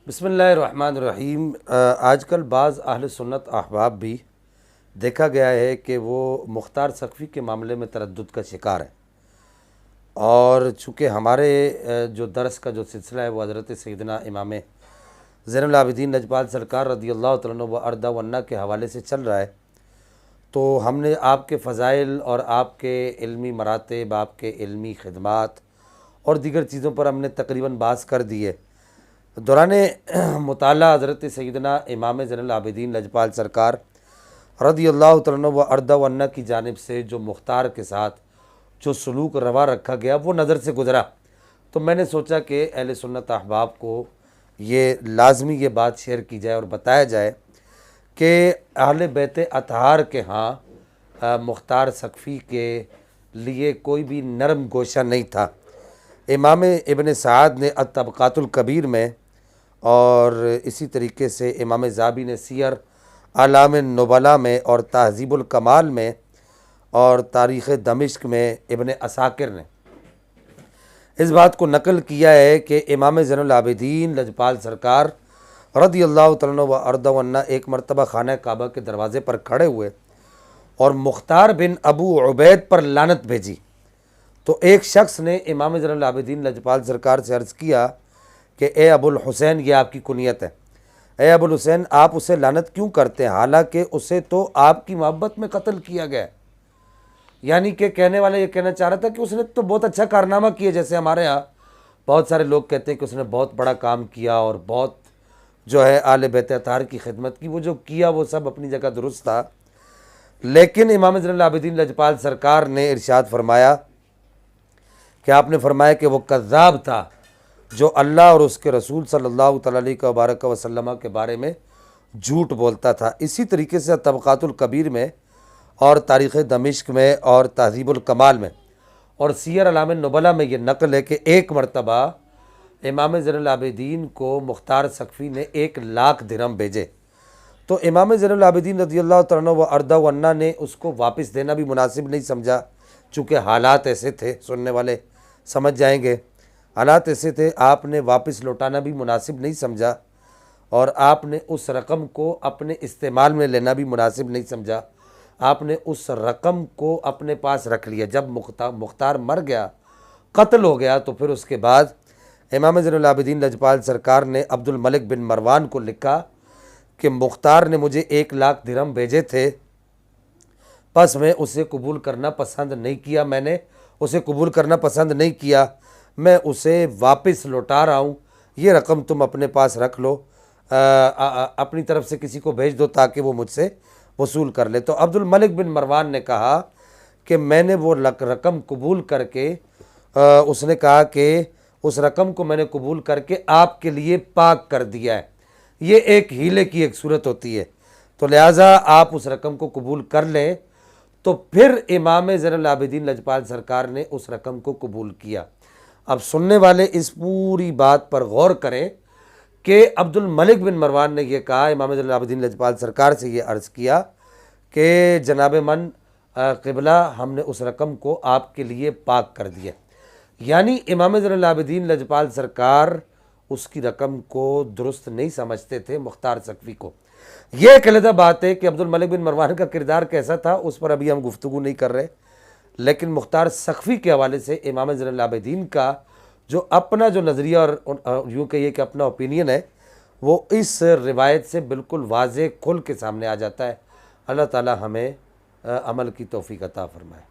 بسم اللہ الرحمن الرحیم۔ آج کل بعض اہل سنت احباب بھی دیکھا گیا ہے کہ وہ مختار سقفی کے معاملے میں تردد کا شکار ہے، اور چونکہ ہمارے جو درس کا جو سلسلہ ہے وہ حضرت سیدنا امام زین العابدین لجپال سرکار رضی اللہ تعالیٰ عنہ و ارضا و عنہ کے حوالے سے چل رہا ہے، تو ہم نے آپ کے فضائل اور آپ کے علمی مراتب، آپ کے علمی خدمات اور دیگر چیزوں پر ہم نے تقریباً بحث کر دی ہے۔ دوران مطالعہ حضرت سیدنا امام زین العابدین لجپال سرکار رضی اللہ تعالیٰ عنہ و ارضا و عنہ کی جانب سے جو مختار کے ساتھ جو سلوک روا رکھا گیا وہ نظر سے گزرا، تو میں نے سوچا کہ اہل سنت احباب کو یہ لازمی یہ بات شیئر کی جائے اور بتایا جائے کہ اہل بیت اطہار کے ہاں مختار سقفی کے لیے کوئی بھی نرم گوشہ نہیں تھا۔ امام ابن سعد نے الطبقات الکبیر میں اور اسی طریقے سے امام ذہبی نے سیر اعلام النبلاء میں اور تہذیب الکمال میں اور تاریخ دمشق میں ابن عساکر نے اس بات کو نقل کیا ہے کہ امام زین العابدین لجپال سرکار رضی اللہ تعالیٰ عنہ و ارضا و عنہ ایک مرتبہ خانہ کعبہ کے دروازے پر کھڑے ہوئے اور مختار بن ابو عبید پر لعنت بھیجی، تو ایک شخص نے امام زین العابدین لجپال سرکار سے عرض کیا کہ اے ابو الحسین، یہ آپ کی کنیت ہے، اے ابو الحسین آپ اسے لعنت کیوں کرتے ہیں حالانکہ اسے تو آپ کی محبت میں قتل کیا گیا ہے؟ یعنی کہ کہنے والا یہ کہنا چاہ رہا تھا کہ اس نے تو بہت اچھا کارنامہ کیا، جیسے ہمارے ہاں بہت سارے لوگ کہتے ہیں کہ اس نے بہت بڑا کام کیا اور بہت جو ہے اہل بیت اطہار کی خدمت کی، وہ جو کیا وہ سب اپنی جگہ درست تھا، لیکن امام زین العابدین لجپال سرکار نے ارشاد فرمایا کہ آپ نے فرمایا کہ وہ کذاب تھا جو اللہ اور اس کے رسول صلی اللہ تعالیٰ علیہ وسلم کے بارے میں جھوٹ بولتا تھا۔ اسی طریقے سے طبقات الکبیر میں اور تاریخ دمشق میں اور تہذیب الکمال میں اور سیر اعلام النبلاء میں یہ نقل ہے کہ ایک مرتبہ امام زین العابدین کو مختار سقفی نے 1,00,000 درہم بھیجے، تو امام زین العابدین رضی اللہ تعالیٰ عنہ و ارضا و عنہ نے اس کو واپس دینا بھی مناسب نہیں سمجھا، چونکہ حالات ایسے تھے، سننے والے سمجھ جائیں گے، حالات ایسے تھے، آپ نے واپس لوٹانا بھی مناسب نہیں سمجھا اور آپ نے اس رقم کو اپنے استعمال میں لینا بھی مناسب نہیں سمجھا، آپ نے اس رقم کو اپنے پاس رکھ لیا۔ جب مختار مر گیا، قتل ہو گیا، تو پھر اس کے بعد امام زین العابدین لجپال سرکار نے عبد الملک بن مروان کو لکھا کہ مختار نے مجھے 1,00,000 درہم بھیجے تھے، پس میں اسے قبول کرنا پسند نہیں کیا، میں نے اسے قبول کرنا پسند نہیں کیا، میں اسے واپس لوٹا رہا ہوں، یہ رقم تم اپنے پاس رکھ لو، اپنی طرف سے کسی کو بھیج دو تاکہ وہ مجھ سے وصول کر لے۔ تو عبد الملک بن مروان نے کہا کہ میں نے وہ رقم قبول کر کے اس نے کہا کہ اس رقم کو میں نے قبول کر کے آپ کے لیے پاک کر دیا ہے، یہ ایک ہیلے کی ایک صورت ہوتی ہے، تو لہٰذا آپ اس رقم کو قبول کر لیں۔ تو پھر امام زین العابدین لجپال سرکار نے اس رقم کو قبول کیا۔ اب سننے والے اس پوری بات پر غور کریں کہ عبد الملک بن مروان نے یہ کہا، امام زین العابدین لجپال سرکار سے یہ عرض کیا کہ جناب من قبلہ ہم نے اس رقم کو آپ کے لیے پاک کر دیا، یعنی امام زین العابدین لجپال سرکار اس کی رقم کو درست نہیں سمجھتے تھے مختار سقفی کو۔ یہ ایک علیحدہ بات ہے کہ عبد الملک بن مروان کا کردار کیسا تھا، اس پر ابھی ہم گفتگو نہیں کر رہے، لیکن مختار سقفی کے حوالے سے امام زین العابدین کا جو اپنا جو نظریہ اور یوں کہیے کہ اپنا اوپینین ہے، وہ اس روایت سے بالکل واضح کھل کے سامنے آ جاتا ہے۔ اللہ تعالی ہمیں عمل کی توفیق عطا فرمائے۔